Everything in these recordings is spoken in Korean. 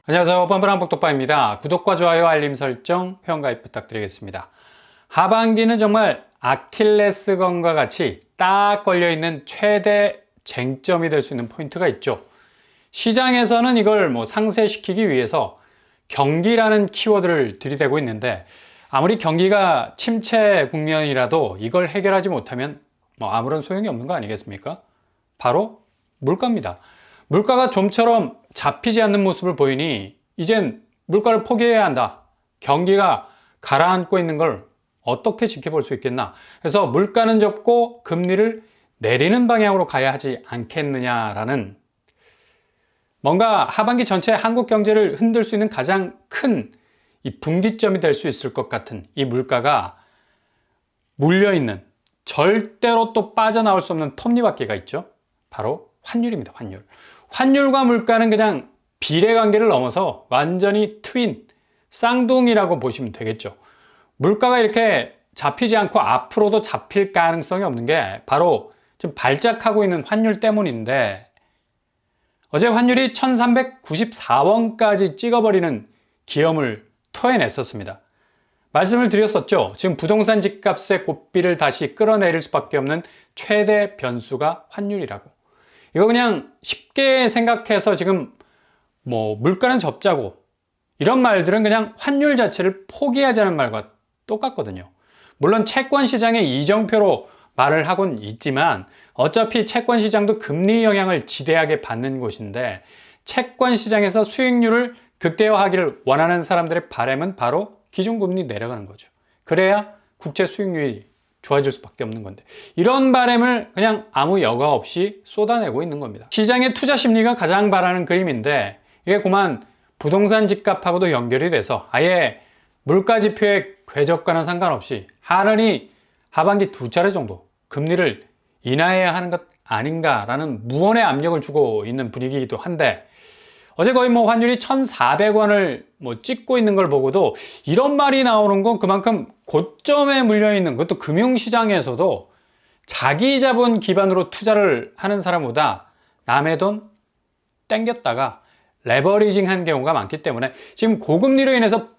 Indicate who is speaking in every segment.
Speaker 1: 안녕하세요. 뻔뻔한복덕바입니다. 구독과 좋아요, 알림 설정, 회원가입 부탁드리겠습니다. 하반기는 정말 아킬레스건과 같이 딱 걸려있는 최대 쟁점이 될 수 있는 포인트가 있죠. 시장에서는 이걸 상쇄시키기 위해서 경기라는 키워드를 들이대고 있는데, 아무리 경기가 침체 국면이라도 이걸 해결하지 못하면 아무런 소용이 없는 거 아니겠습니까? 바로 물가입니다. 물가가 좀처럼 잡히지 않는 모습을 보이니 이젠 물가를 포기해야 한다. 경기가 가라앉고 있는 걸 어떻게 지켜볼 수 있겠나. 그래서 물가는 접고 금리를 내리는 방향으로 가야 하지 않겠느냐라는, 뭔가 하반기 전체 한국 경제를 흔들 수 있는 가장 큰 이 분기점이 될 수 있을 것 같은 이 물가가 물려있는, 절대로 또 빠져나올 수 없는 톱니바퀴가 있죠. 바로 환율입니다. 환율과 물가는 그냥 비례관계를 넘어서 완전히 트윈, 쌍둥이라고 보시면 되겠죠. 물가가 이렇게 잡히지 않고 앞으로도 잡힐 가능성이 없는 게 바로 지금 발작하고 있는 환율 때문인데, 어제 환율이 1394원까지 찍어버리는 기염을 토해냈었습니다. 말씀을 드렸었죠. 지금 부동산 집값의 고삐를 다시 끌어내릴 수밖에 없는 최대 변수가 환율이라고. 이거 그냥 쉽게 생각해서 지금 물가는 접자고 이런 말들은 그냥 환율 자체를 포기하자는 말과 똑같거든요. 물론 채권 시장의 이정표로 말을 하곤 있지만 어차피 채권 시장도 금리 영향을 지대하게 받는 곳인데, 채권 시장에서 수익률을 극대화하기를 원하는 사람들의 바람은 바로 기준금리 내려가는 거죠. 그래야 국채 수익률이 좋아질 수밖에 없는 건데, 이런 바람을 그냥 아무 여과 없이 쏟아내고 있는 겁니다. 시장의 투자 심리가 가장 바라는 그림인데, 이게 그만 부동산 집값하고도 연결이 돼서 아예 물가 지표의 궤적과는 상관없이 하늘이 하반기 2차례 정도 금리를 인하해야 하는 것 아닌가라는 무언의 압력을 주고 있는 분위기이기도 한데, 어제 거의 환율이 1,400원을 찍고 있는 걸 보고도 이런 말이 나오는 건 그만큼 고점에 물려있는, 그것도 금융시장에서도 자기 자본 기반으로 투자를 하는 사람보다 남의 돈 땡겼다가 레버리징 한 경우가 많기 때문에 지금 고금리로 인해서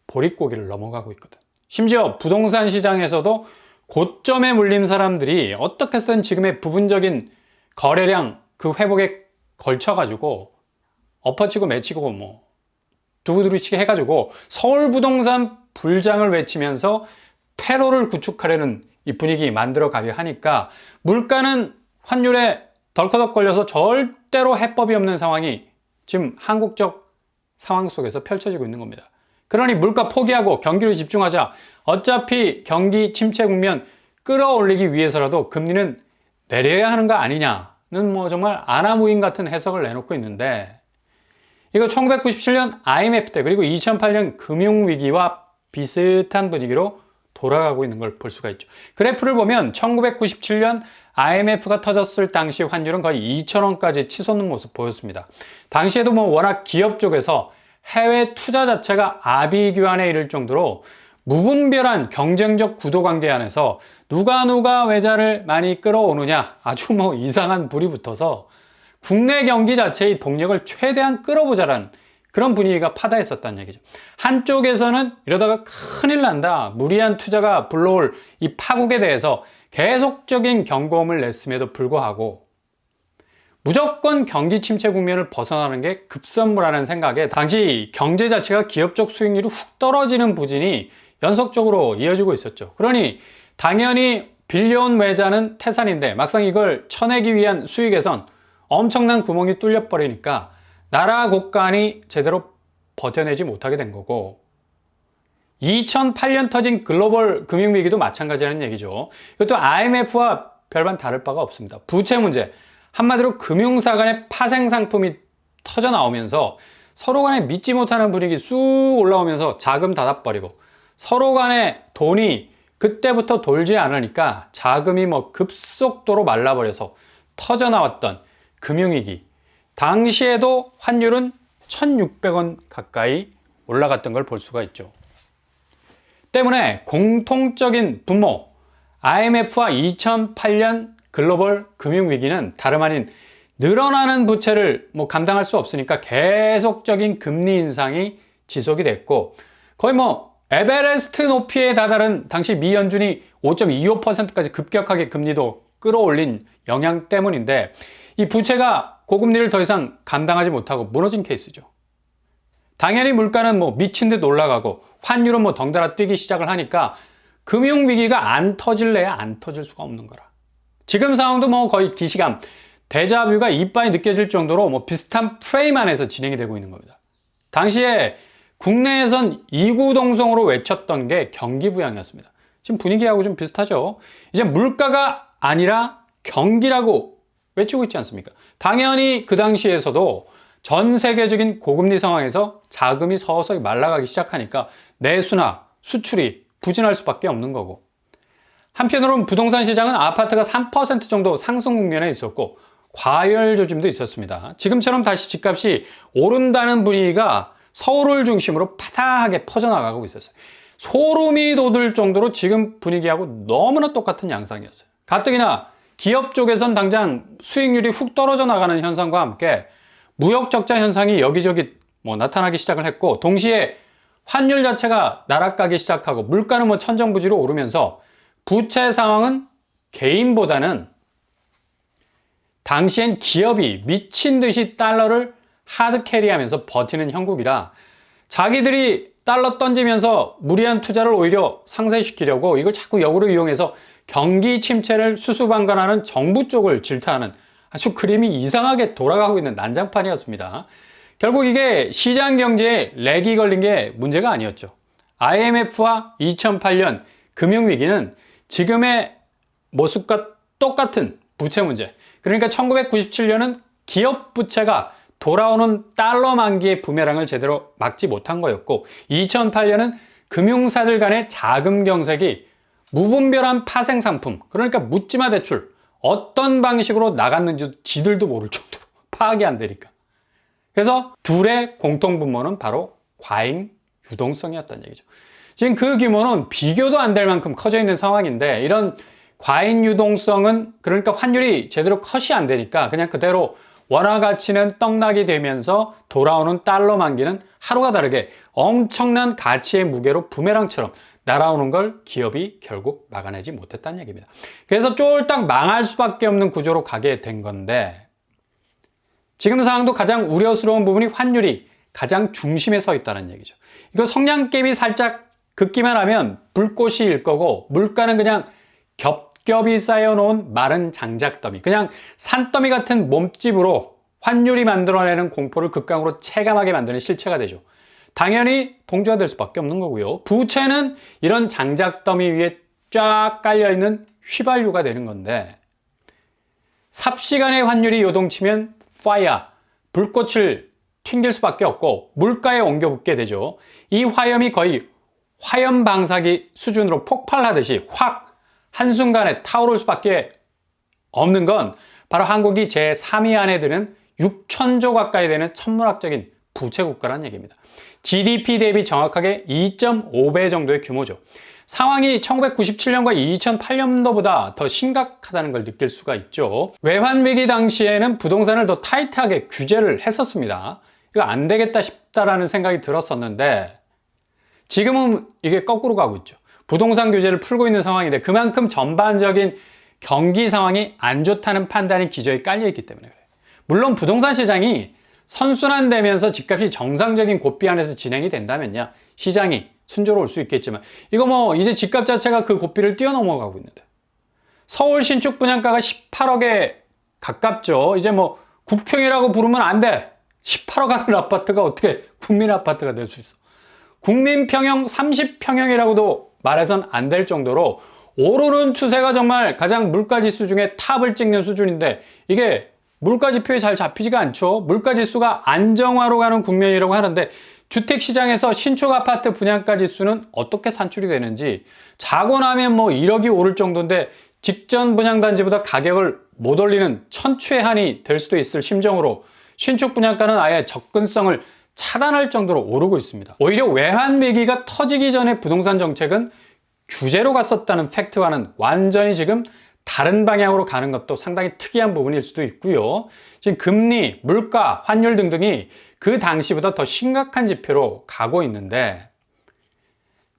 Speaker 1: 보릿고개를 넘어가고 있거든. 심지어 부동산 시장에서도 고점에 물린 사람들이 어떻게 해서든 지금의 부분적인 거래량 그 회복에 걸쳐가지고 엎어치고 매치고 두루두루치게 해가지고 서울 부동산 불장을 외치면서 테러를 구축하려는 이 분위기 만들어 가려 하니까, 물가는 환율에 덜커덕 걸려서 절대로 해법이 없는 상황이 지금 한국적 상황 속에서 펼쳐지고 있는 겁니다. 그러니 물가 포기하고 경기로 집중하자. 어차피 경기 침체 국면 끌어올리기 위해서라도 금리는 내려야 하는 거 아니냐는 정말 아나무인 같은 해석을 내놓고 있는데, 이거 1997년 IMF 때 그리고 2008년 금융위기와 비슷한 분위기로 돌아가고 있는 걸 볼 수가 있죠. 그래프를 보면 1997년 IMF가 터졌을 당시 환율은 거의 2,000원까지 치솟는 모습 보였습니다. 당시에도 워낙 기업 쪽에서 해외 투자 자체가 아비규환에 이를 정도로 무분별한 경쟁적 구도관계 안에서 누가 외자를 많이 끌어오느냐, 아주 이상한 불이 붙어서 국내 경기 자체의 동력을 최대한 끌어보자라는 그런 분위기가 파다했었다는 얘기죠. 한쪽에서는 이러다가 큰일 난다, 무리한 투자가 불러올 이 파국에 대해서 계속적인 경고음을 냈음에도 불구하고 무조건 경기 침체 국면을 벗어나는 게 급선무라는 생각에 당시 경제 자체가 기업적 수익률이 훅 떨어지는 부진이 연속적으로 이어지고 있었죠. 그러니 당연히 빌려온 외자는 태산인데 막상 이걸 쳐내기 위한 수익에선 엄청난 구멍이 뚫려버리니까 나라 곳간이 제대로 버텨내지 못하게 된 거고, 2008년 터진 글로벌 금융위기도 마찬가지라는 얘기죠. 이것도 IMF와 별반 다를 바가 없습니다. 부채 문제, 한마디로 금융사 간의 파생 상품이 터져 나오면서 서로 간에 믿지 못하는 분위기 쑥 올라오면서 자금 닫아버리고, 서로 간에 돈이 그때부터 돌지 않으니까 자금이 급속도로 말라버려서 터져 나왔던 금융위기, 당시에도 환율은 1,600원 가까이 올라갔던 걸 볼 수가 있죠. 때문에 공통적인 분모, IMF와 2008년 글로벌 금융위기는 다름 아닌 늘어나는 부채를 뭐 감당할 수 없으니까 계속적인 금리 인상이 지속이 됐고, 거의 뭐 에베레스트 높이에 다다른 당시 미 연준이 5.25%까지 급격하게 금리도 끌어올린 영향 때문인데, 이 부채가 고금리를 더 이상 감당하지 못하고 무너진 케이스죠. 당연히 물가는 뭐 미친 듯 올라가고 환율은 뭐 덩달아 뛰기 시작을 하니까 금융위기가 안 터질래야 안 터질 수가 없는 거라. 지금 상황도 뭐 거의 기시감, 데자뷰가 이빠이 느껴질 정도로 뭐 비슷한 프레임 안에서 진행이 되고 있는 겁니다. 당시에 국내에선 이구동성으로 외쳤던 게 경기 부양이었습니다. 지금 분위기하고 좀 비슷하죠. 이제 물가가 아니라 경기라고 외치고 있지 않습니까? 당연히 그 당시에서도 전 세계적인 고금리 상황에서 자금이 서서히 말라가기 시작하니까 내수나 수출이 부진할 수밖에 없는 거고, 한편으로는 부동산 시장은 아파트가 3% 정도 상승 국면에 있었고 과열 조짐도 있었습니다. 지금처럼 다시 집값이 오른다는 분위기가 서울을 중심으로 파다하게 퍼져나가고 있었어요. 소름이 돋을 정도로 지금 분위기하고 너무나 똑같은 양상이었어요. 가뜩이나 기업 쪽에선 당장 수익률이 훅 떨어져 나가는 현상과 함께 무역 적자 현상이 여기저기 나타나기 시작을 했고, 동시에 환율 자체가 나락가기 시작하고 물가는 천정부지로 오르면서 부채 상황은 개인보다는 당시엔 기업이 미친 듯이 달러를 하드캐리하면서 버티는 형국이라 자기들이 달러 던지면서 무리한 투자를 오히려 상쇄시키려고 이걸 자꾸 역으로 이용해서 경기 침체를 수수방관하는 정부 쪽을 질타하는 아주 그림이 이상하게 돌아가고 있는 난장판이었습니다. 결국 이게 시장 경제에 렉이 걸린 게 문제가 아니었죠. IMF와 2008년 금융위기는 지금의 모습과 똑같은 부채 문제, 그러니까 1997년은 기업 부채가 돌아오는 달러 만기의 부메랑을 제대로 막지 못한 거였고, 2008년은 금융사들 간의 자금 경색이 무분별한 파생 상품, 그러니까 묻지마 대출, 어떤 방식으로 나갔는지 지들도 모를 정도로 파악이 안 되니까. 그래서 둘의 공통분모는 바로 과잉 유동성이었다는 얘기죠. 지금 그 규모는 비교도 안 될 만큼 커져 있는 상황인데, 이런 과잉 유동성은 그러니까 환율이 제대로 컷이 안 되니까 그냥 그대로 원화 가치는 떡락이 되면서 돌아오는 달러 만기는 하루가 다르게 엄청난 가치의 무게로 부메랑처럼 날아오는 걸 기업이 결국 막아내지 못했다는 얘기입니다. 그래서 쫄딱 망할 수밖에 없는 구조로 가게 된 건데, 지금 상황도 가장 우려스러운 부분이 환율이 가장 중심에 서 있다는 얘기죠. 이거 성냥개비 살짝 긋기만 하면 불꽃이 일 거고, 물가는 그냥 겹겹이 쌓여놓은 마른 장작더미, 그냥 산더미 같은 몸집으로 환율이 만들어내는 공포를 극강으로 체감하게 만드는 실체가 되죠. 당연히 동조화될 수밖에 없는 거고요. 부채는 이런 장작더미 위에 쫙 깔려있는 휘발유가 되는 건데, 삽시간에 환율이 요동치면 파이어, 불꽃을 튕길 수밖에 없고 물가에 옮겨붙게 되죠. 이 화염이 거의 화염 방사기 수준으로 폭발하듯이 확 한순간에 타오를 수밖에 없는 건 바로 한국이 제3위 안에 드는 6천조 가까이 되는 천문학적인 부채 국가라는 얘기입니다. GDP 대비 정확하게 2.5배 정도의 규모죠. 상황이 1997년과 2008년도보다 더 심각하다는 걸 느낄 수가 있죠. 외환위기 당시에는 부동산을 더 타이트하게 규제를 했었습니다. 이거 안 되겠다 싶다라는 생각이 들었었는데, 지금은 이게 거꾸로 가고 있죠. 부동산 규제를 풀고 있는 상황인데 그만큼 전반적인 경기 상황이 안 좋다는 판단이 기저에 깔려있기 때문에 그래요. 물론 부동산 시장이 선순환되면서 집값이 정상적인 고삐 안에서 진행이 된다면야 시장이 순조로울 수 있겠지만, 이거 이제 집값 자체가 그 고삐를 뛰어넘어가고 있는데, 서울 신축 분양가가 18억에 가깝죠. 이제 국평이라고 부르면 안 돼. 18억 하는 아파트가 어떻게 국민 아파트가 될 수 있어. 국민평형 30평형이라고도 말해선 안 될 정도로 오르는 추세가 정말 가장 물가지수 중에 탑을 찍는 수준인데, 이게 물가지표에 잘 잡히지가 않죠. 물가지수가 안정화로 가는 국면이라고 하는데, 주택시장에서 신축 아파트 분양가 지수는 어떻게 산출이 되는지, 자고 나면 1억이 오를 정도인데 직전 분양단지보다 가격을 못 올리는 천추의 한이 될 수도 있을 심정으로 신축 분양가는 아예 접근성을 차단할 정도로 오르고 있습니다. 오히려 외환위기가 터지기 전에 부동산 정책은 규제로 갔었다는 팩트와는 완전히 지금 다른 방향으로 가는 것도 상당히 특이한 부분일 수도 있고요. 지금 금리, 물가, 환율 등등이 그 당시보다 더 심각한 지표로 가고 있는데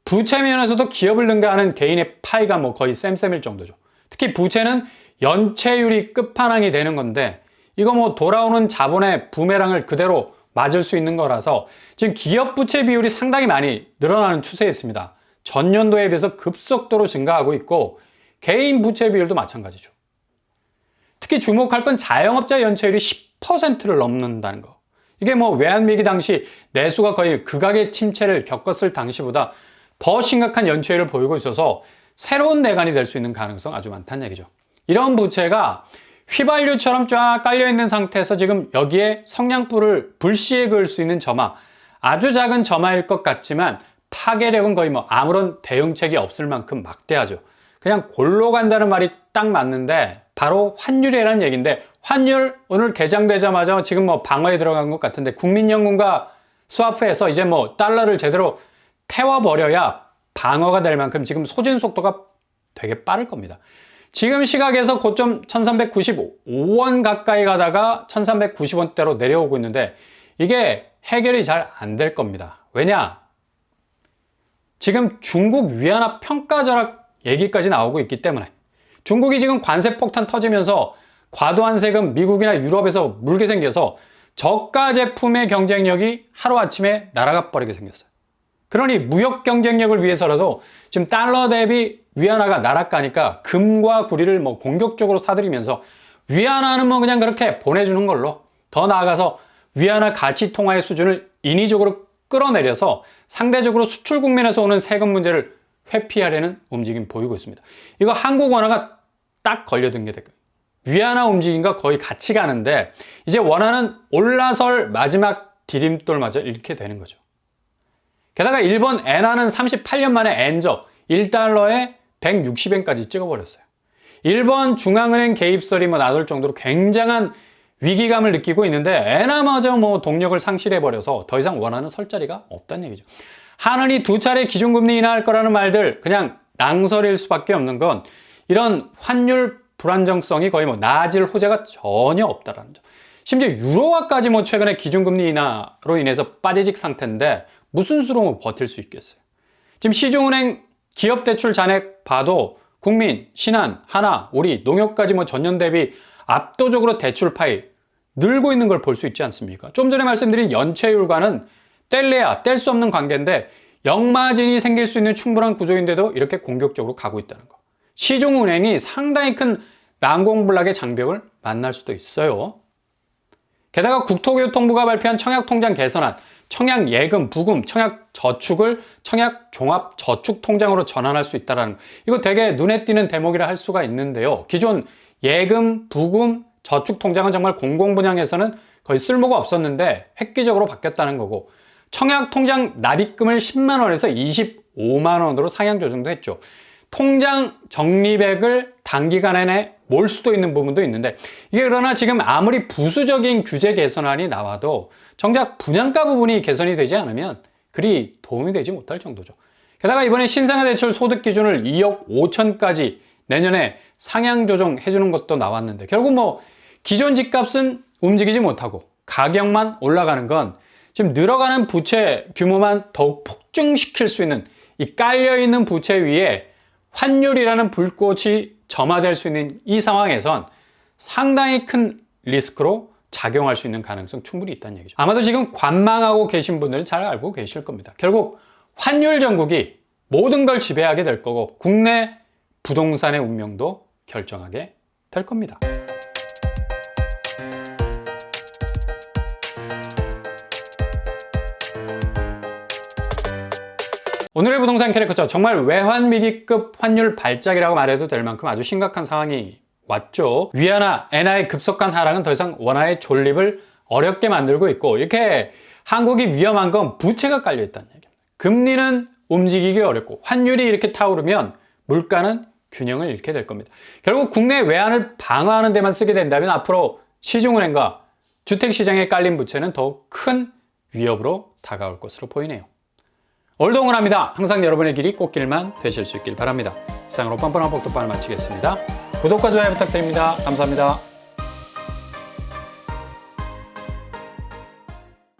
Speaker 1: 부채 면에서도 기업을 능가하는 개인의 파이가 뭐 거의 쌤쌤일 정도죠. 특히 부채는 연체율이 끝판왕이 되는 건데 이거 뭐 돌아오는 자본의 부메랑을 그대로 맞을 수 있는 거라서 지금 기업 부채 비율이 상당히 많이 늘어나는 추세에 있습니다. 전년도에 비해서 급속도로 증가하고 있고 개인 부채 비율도 마찬가지죠. 특히 주목할 건 자영업자 연체율이 10%를 넘는다는 거. 이게 뭐 외환위기 당시 내수가 거의 극악의 침체를 겪었을 당시보다 더 심각한 연체율을 보이고 있어서 새로운 내관이 될 수 있는 가능성 아주 많다는 얘기죠. 이런 부채가 휘발유처럼 쫙 깔려있는 상태에서 지금 여기에 성냥불을 불씨에 그을 수 있는 점화, 아주 작은 점화일 것 같지만 파괴력은 거의 뭐 아무런 대응책이 없을 만큼 막대하죠. 그냥 골로 간다는 말이 딱 맞는데 바로 환율이라는 얘기인데 환율 오늘 개장되자마자 지금 뭐 방어에 들어간 것 같은데 국민연금과 스와프에서 이제 뭐 달러를 제대로 태워버려야 방어가 될 만큼 지금 소진 속도가 되게 빠를 겁니다. 지금 시각에서 고점 1395원 가까이 가다가 1390원대로 내려오고 있는데 이게 해결이 잘 안 될 겁니다. 왜냐? 지금 중국 위안화 평가 절약 얘기까지 나오고 있기 때문에 중국이 지금 관세 폭탄 터지면서 과도한 세금 미국이나 유럽에서 물게 생겨서 저가 제품의 경쟁력이 하루아침에 날아가 버리게 생겼어요. 그러니 무역 경쟁력을 위해서라도 지금 달러 대비 위안화가 날아가니까 금과 구리를 뭐 공격적으로 사들이면서 위안화는 뭐 그냥 그렇게 보내주는 걸로 더 나아가서 위안화 가치 통화의 수준을 인위적으로 끌어내려서 상대적으로 수출 국면에서 오는 세금 문제를 회피하려는 움직임 보이고 있습니다. 이거 한국 원화가 딱 걸려든 게 될까요? 위안화 움직임과 거의 같이 가는데 이제 원화는 올라설 마지막 디딤돌마저 잃게 되는 거죠. 게다가 일본 엔화는 38년 만에 엔저 1달러에 160엔까지 찍어버렸어요. 일본 중앙은행 개입설이 뭐 나돌 정도로 굉장한 위기감을 느끼고 있는데 엔화마저 뭐 동력을 상실해버려서 더 이상 원화는 설 자리가 없다는 얘기죠. 한은이 2차례 기준금리 인하할 거라는 말들 그냥 낭설일 수밖에 없는 건 이런 환율 불안정성이 거의 뭐 나아질 호재가 전혀 없다라는 점. 심지어 유로화까지 뭐 최근에 기준금리 인하로 인해서 빠지직 상태인데 무슨 수로 버틸 수 있겠어요. 지금 시중은행 기업대출 잔액 봐도 국민, 신한, 하나, 우리, 농협까지 뭐 전년 대비 압도적으로 대출 파이 늘고 있는 걸 볼 수 있지 않습니까? 좀 전에 말씀드린 연체율과는 뗄래야 뗄 수 없는 관계인데 역마진이 생길 수 있는 충분한 구조인데도 이렇게 공격적으로 가고 있다는 거. 시중은행이 상당히 큰 난공불락의 장벽을 만날 수도 있어요. 게다가 국토교통부가 발표한 청약통장 개선안, 청약예금, 부금, 청약저축을 청약종합저축통장으로 전환할 수 있다는 거. 이거 되게 눈에 띄는 대목이라 할 수가 있는데요. 기존 예금, 부금, 저축통장은 정말 공공분양에서는 거의 쓸모가 없었는데 획기적으로 바뀌었다는 거고 청약통장 납입금을 10만 원에서 25만 원으로 상향 조정도 했죠. 통장 적립액을 단기간 내에 몰 수도 있는 부분도 있는데 이게 그러나 지금 아무리 부수적인 규제 개선안이 나와도 정작 분양가 부분이 개선이 되지 않으면 그리 도움이 되지 못할 정도죠. 게다가 이번에 신생아 대출 소득 기준을 2억 5천까지 내년에 상향 조정해 주는 것도 나왔는데 결국 뭐 기존 집값은 움직이지 못하고 가격만 올라가는 건 지금 늘어가는 부채 규모만 더욱 폭증시킬 수 있는 이 깔려있는 부채 위에 환율이라는 불꽃이 점화될 수 있는 이 상황에선 상당히 큰 리스크로 작용할 수 있는 가능성 충분히 있다는 얘기죠. 아마도 지금 관망하고 계신 분들은 잘 알고 계실 겁니다. 결국 환율 정국이 모든 걸 지배하게 될 거고 국내 부동산의 운명도 결정하게 될 겁니다. 오늘의 부동산 캐릭터 정말 외환위기급 환율 발작이라고 말해도 될 만큼 아주 심각한 상황이 왔죠. 위안화, 엔화의 급속한 하락은 더 이상 원화의 존립을 어렵게 만들고 있고 이렇게 한국이 위험한 건 부채가 깔려 있다는 얘기입니다. 금리는 움직이기 어렵고 환율이 이렇게 타오르면 물가는 균형을 잃게 될 겁니다. 결국 국내 외환을 방어하는 데만 쓰게 된다면 앞으로 시중은행과 주택시장에 깔린 부채는 더욱 큰 위협으로 다가올 것으로 보이네요. 오늘도 응원합니다. 항상 여러분의 길이 꽃길만 되실 수 있길 바랍니다. 이상으로 뻔뻔한 복덕방을 마치겠습니다. 구독과 좋아요 부탁드립니다. 감사합니다.